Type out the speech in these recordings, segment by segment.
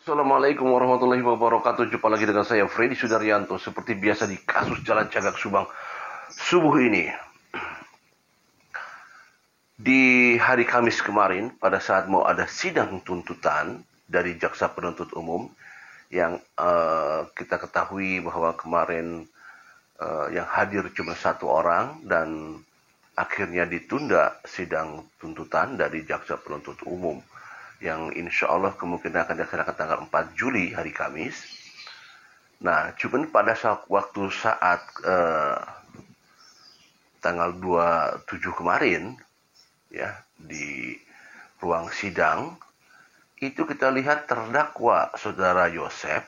Assalamualaikum warahmatullahi wabarakatuh. Jumpa lagi dengan saya Freddy Sudaryanto. Seperti biasa di kasus Jalan Cagak Subang subuh ini. Di hari Kamis kemarin, pada saat mau ada sidang tuntutan dari jaksa penuntut umum, yang kita ketahui bahwa kemarin yang hadir cuma satu orang dan akhirnya ditunda sidang tuntutan dari jaksa penuntut umum yang insya Allah kemungkinan akan dilaksanakan tanggal 4 Juli hari Kamis. Nah, cuman pada saat tanggal 27 kemarin ya di ruang sidang itu kita lihat terdakwa saudara Yosep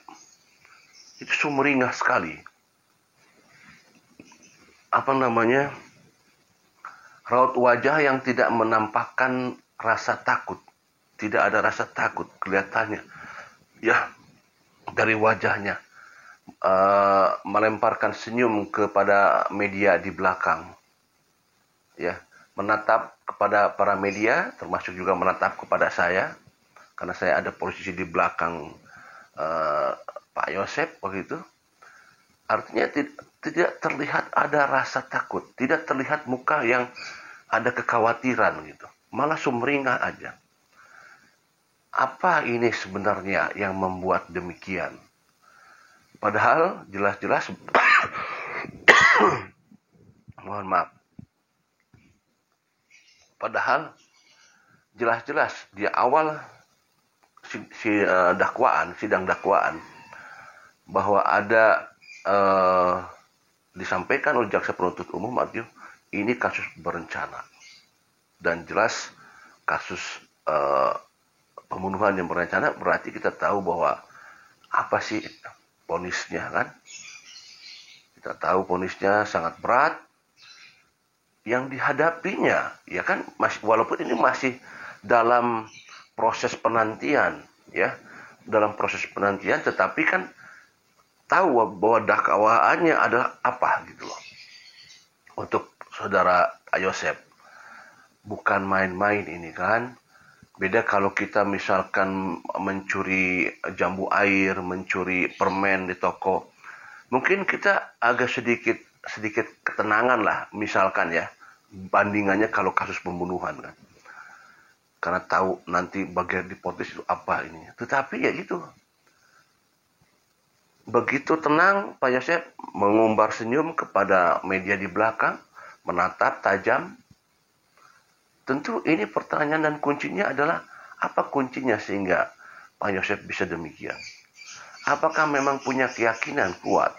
itu sumringah sekali. Apa namanya? Raut wajah yang tidak menampakkan rasa takut. Tidak ada rasa takut kelihatannya. Ya, dari wajahnya melemparkan senyum kepada media di belakang. Ya, menatap kepada para media, termasuk juga menatap kepada saya, karena saya ada posisi di belakang Pak Yosep begitu. Artinya tidak terlihat ada rasa takut, tidak terlihat muka yang ada kekhawatiran gitu, malah sumringah aja. Apa ini sebenarnya yang membuat demikian? Padahal jelas-jelas, mohon maaf, padahal jelas-jelas di awal sidang dakwaan bahwa ada disampaikan oleh jaksa penuntut umum artinya ini kasus berencana dan jelas kasus pembunuhan yang berencana, berarti kita tahu bahwa apa sih vonisnya kan? Kita tahu vonisnya sangat berat yang dihadapinya, ya kan? Walaupun ini masih dalam proses penantian, ya, dalam proses penantian, tetapi kan tahu bahwa dakwaannya adalah apa gitu loh. Untuk saudara Yosep, bukan main-main ini kan. Beda kalau kita misalkan mencuri jambu air, mencuri permen di toko. Mungkin kita agak sedikit ketenangan lah, misalkan ya. Bandingannya kalau kasus pembunuhan kan. Karena tahu nanti bagian hipotesis itu apa ini. Tetapi ya gitu. Begitu tenang, Pak Yosep mengumbar senyum kepada media di belakang, menatap tajam. Tentu ini pertanyaan dan kuncinya adalah apa kuncinya sehingga Pak Yosep bisa demikian? Apakah memang punya keyakinan kuat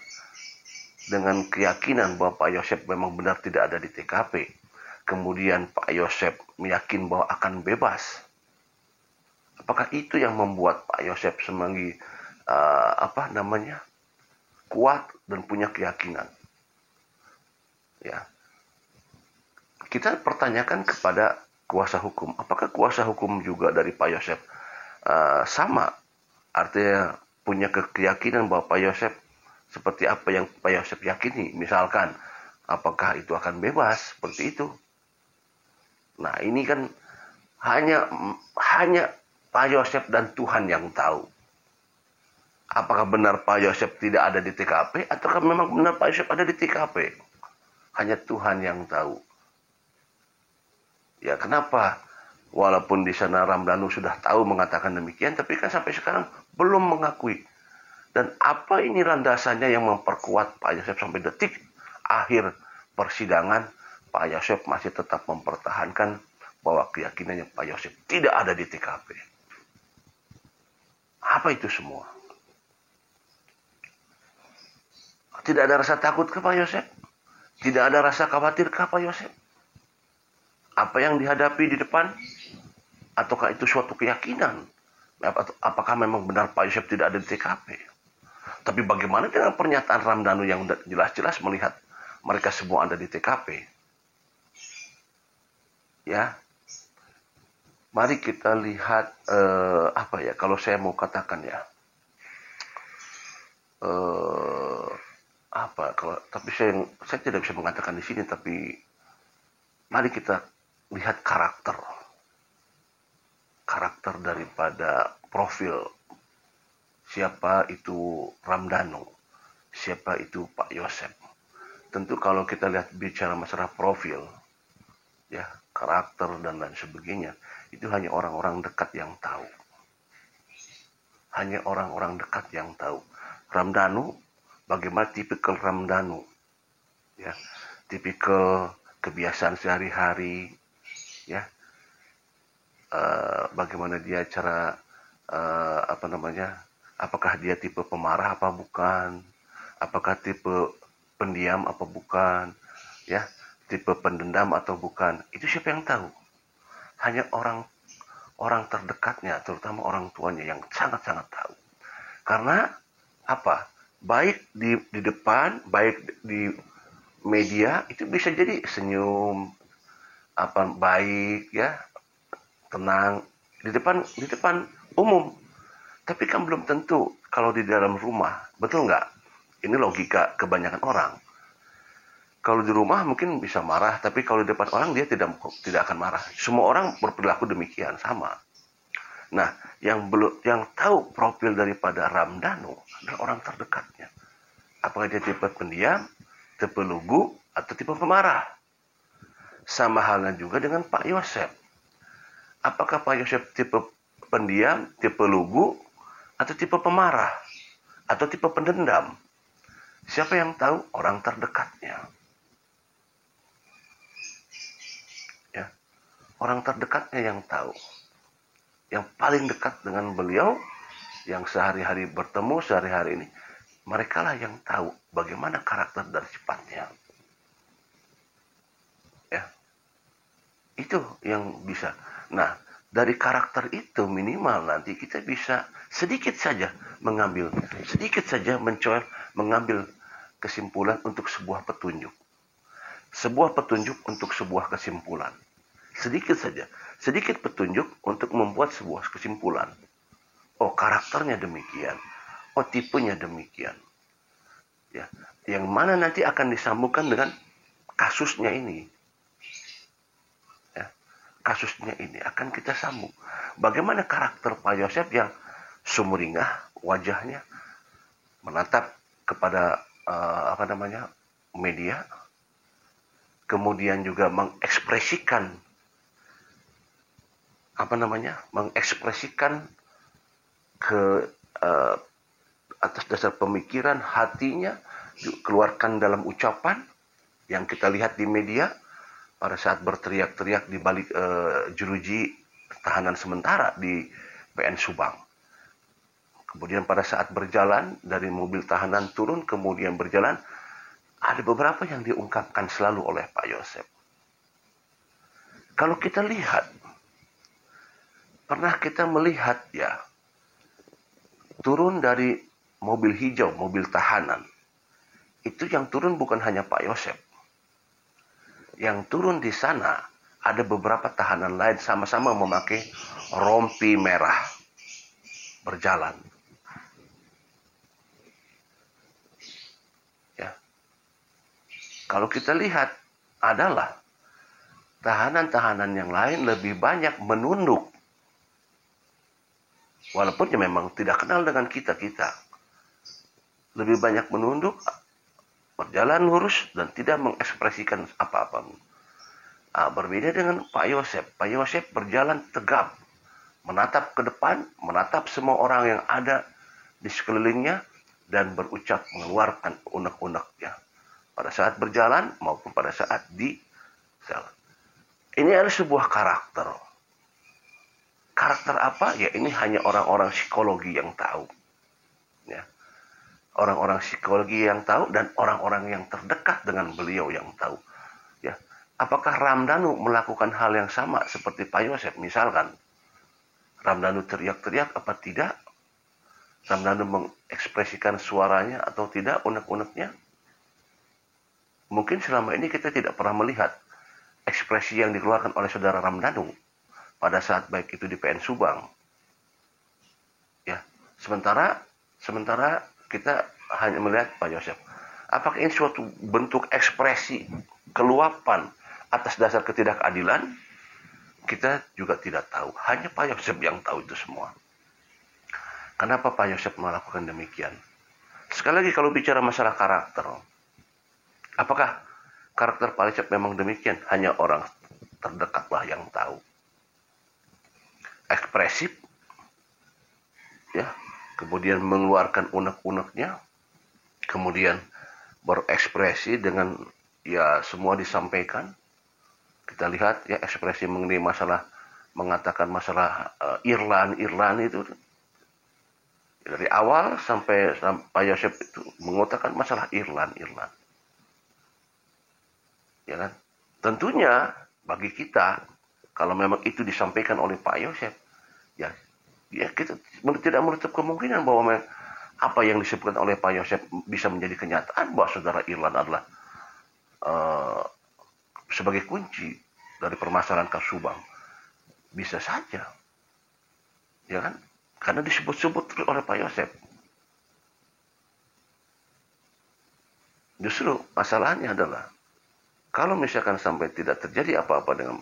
dengan keyakinan bahwa Pak Yosep memang benar tidak ada di TKP? Kemudian Pak Yosep meyakin bahwa akan bebas. Apakah itu yang membuat Pak Yosep semanggi kuat dan punya keyakinan? Ya, kita pertanyakan kepada kuasa hukum, apakah kuasa hukum juga dari Pak Yosep sama, artinya punya keyakinan bahwa Pak Yosep seperti apa yang Pak Yosep yakini, misalkan apakah itu akan bebas seperti itu. Nah ini kan hanya Pak Yosep dan Tuhan yang tahu. Apakah benar Pak Yosep tidak ada di TKP ataukah memang benar Pak Yosep ada di TKP? Hanya Tuhan yang tahu. Ya kenapa? Walaupun di sana Ramdhanu sudah tahu mengatakan demikian, tapi kan sampai sekarang belum mengakui. Dan apa ini landasannya yang memperkuat Pak Yosep sampai detik akhir persidangan, Pak Yosep masih tetap mempertahankan bahwa keyakinannya Pak Yosep tidak ada di TKP. Apa itu semua? Tidak ada rasa takut ke Pak Yosep? Tidak ada rasa khawatir ke Pak Yosep? Apa yang dihadapi di depan? Ataukah itu suatu keyakinan? Apakah memang benar Pak Yosep tidak ada di TKP? Tapi bagaimana dengan pernyataan Ramdhanu yang jelas-jelas melihat mereka semua ada di TKP? Ya, mari kita lihat kalau saya mau katakan ya, tapi saya tidak bisa mengatakan di sini, tapi mari kita lihat karakter daripada profil siapa itu Ramdhanu, siapa itu Pak Yosep. Tentu kalau kita lihat bicara masalah profil, ya karakter dan lain sebagainya, itu hanya orang-orang dekat yang tahu. Hanya orang-orang dekat yang tahu. Ramdhanu, bagaimana tipikal Ramdhanu, ya, tipikal kebiasaan sehari-hari, ya, bagaimana dia cara apakah dia tipe pemarah apa bukan, apakah tipe pendiam apa bukan, ya, tipe pendendam atau bukan, itu siapa yang tahu? Hanya orang terdekatnya, terutama orang tuanya yang sangat-sangat tahu. Karena apa? Baik di depan, baik di media, itu bisa jadi senyum, baik, ya, tenang di depan umum. Tapi kan belum tentu kalau di dalam rumah, betul nggak? Ini logika kebanyakan orang. Kalau di rumah mungkin bisa marah, tapi kalau di depan orang dia tidak akan marah. Semua orang berperilaku demikian, sama. Nah, yang tahu profil daripada Ramdhanu adalah orang terdekatnya. Apakah dia tipe pendiam, tipe lugu, atau tipe pemarah? Sama halnya juga dengan Pak Yosep. Apakah Pak Yosep tipe pendiam, tipe lugu, atau tipe pemarah, atau tipe pendendam? Siapa yang tahu? Orang terdekatnya. Ya, orang terdekatnya yang tahu. Yang paling dekat dengan beliau, yang sehari-hari bertemu, sehari-hari ini, mereka lah yang tahu bagaimana karakter dan sifatnya. Ya, itu yang bisa. Nah, dari karakter itu minimal nanti kita bisa sedikit saja mengambil kesimpulan untuk sebuah petunjuk. Sebuah petunjuk untuk sebuah kesimpulan. Sedikit saja. Sedikit petunjuk untuk membuat sebuah kesimpulan. Oh, karakternya demikian. Oh, tipenya demikian. Ya, yang mana nanti akan disambungkan dengan kasusnya ini. Ya, kasusnya ini akan kita sambung. Bagaimana karakter Pak Yosep yang sumringah wajahnya, menatap kepada media, kemudian juga mengekspresikan ke atas dasar pemikiran hatinya, keluarkan dalam ucapan yang kita lihat di media pada saat berteriak-teriak di balik jeruji tahanan sementara di PN Subang. Kemudian pada saat berjalan dari mobil tahanan turun kemudian berjalan, ada beberapa yang diungkapkan selalu oleh Pak Yosep. Kalau kita lihat, pernah kita melihat, ya, turun dari mobil hijau, mobil tahanan. Itu yang turun bukan hanya Pak Yosep. Yang turun di sana ada beberapa tahanan lain sama-sama memakai rompi merah berjalan. Ya. Kalau kita lihat adalah tahanan-tahanan yang lain lebih banyak menunduk. Walaupun ya memang tidak kenal dengan kita-kita. Lebih banyak menunduk, berjalan lurus, dan tidak mengekspresikan apa-apa. Berbeda dengan Pak Yosep. Pak Yosep berjalan tegap, menatap ke depan, menatap semua orang yang ada di sekelilingnya, dan berucap, mengeluarkan unek-uneknya. Pada saat berjalan maupun pada saat di sel. Ini adalah sebuah karakter. Karakter apa? Ya ini hanya orang-orang psikologi yang tahu. Ya. Orang-orang psikologi yang tahu dan orang-orang yang terdekat dengan beliau yang tahu. Ya. Apakah Ramdhanu melakukan hal yang sama seperti Pak Yosep? Misalkan, Ramdhanu teriak-teriak apa tidak? Ramdhanu mengekspresikan suaranya atau tidak, unek-uneknya? Mungkin selama ini kita tidak pernah melihat ekspresi yang dikeluarkan oleh saudara Ramdhanu pada saat baik itu di PN Subang. Ya, sementara kita hanya melihat Pak Yosep. Apakah ini suatu bentuk ekspresi keluapan atas dasar ketidakadilan? Kita juga tidak tahu. Hanya Pak Yosep yang tahu itu semua. Kenapa Pak Yosef melakukan demikian? Sekali lagi kalau bicara masalah karakter, apakah karakter Pak Yosef memang demikian? Hanya orang terdekatlah yang tahu. Ekspresif, ya, kemudian mengeluarkan unek-uneknya, kemudian berekspresi dengan ya semua disampaikan. Kita lihat ya ekspresi mengenai masalah, mengatakan masalah Irland itu dari awal sampai Pak Yosef itu mengatakan masalah Irland. Ya kan? Tentunya bagi kita kalau memang itu disampaikan oleh Pak Yosef, ya kita tidak menutup kemungkinan bahwa apa yang disebutkan oleh Pak Yosef bisa menjadi kenyataan bahwa saudara Irland adalah sebagai kunci dari permasalahan kasus Subang. Bisa saja, ya kan? Karena disebut-sebut oleh Pak Yosef. Justru masalahnya adalah kalau misalkan sampai tidak terjadi apa-apa dengan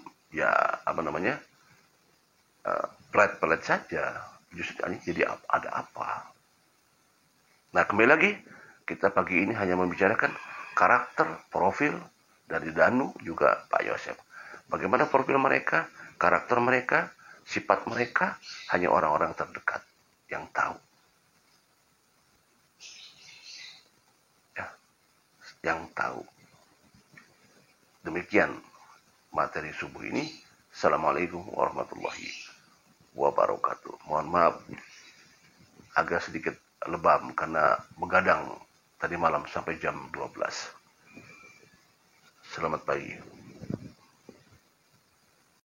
pelet-pelet saja, justru jadi ada apa? Nah, kembali lagi kita pagi ini hanya membicarakan karakter, profil dari Danu juga Pak Yosef. Bagaimana profil mereka, karakter mereka, sifat mereka, hanya orang-orang terdekat yang tahu. Ya, yang tahu. Demikian materi subuh ini. Assalamualaikum warahmatullahi wabarakatuh. Mohon maaf agak sedikit lebam karena begadang tadi malam sampai jam 12. Selamat pagi.